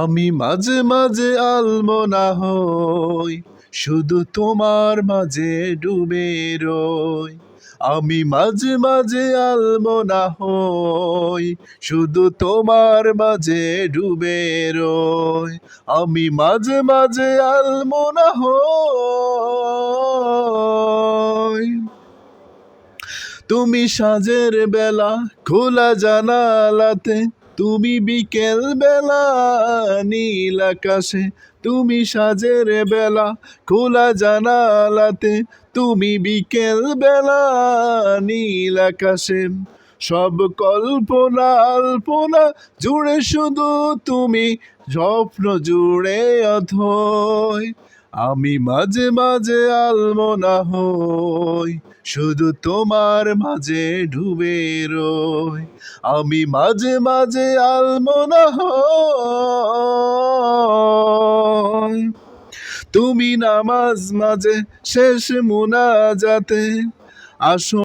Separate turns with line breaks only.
আমি মাঝে মাঝে আলমনা হই, শুধু তোমার মাঝে ডুবে রই। আমি মাঝে মাঝে আলমনা হই, শুধু তোমার মাঝে ডুবে রই। আমি মাঝে মাঝে আলমনা হই। তুমি সাঁঝের বেলা খোলা জানালাতে, তুমি বিকেল বেলা নীল আকাশে। তুমি সাঁঝের বেলা খোলা জানালাতে, তুমি বিকেল বেলা নীল আকাশে। সব কল্পনা আলপনা জুড়ে শুধু তুমি, স্বপ্ন জুড়ে অথই। আমি মাঝে মাঝে আলমনা হই, শুধু তোমার মাঝে ডুবে রই। আমি মাঝে মাঝে আলমনা হই। তুমি নামাজ মাঝে শেষ মুনাজাতে আসো।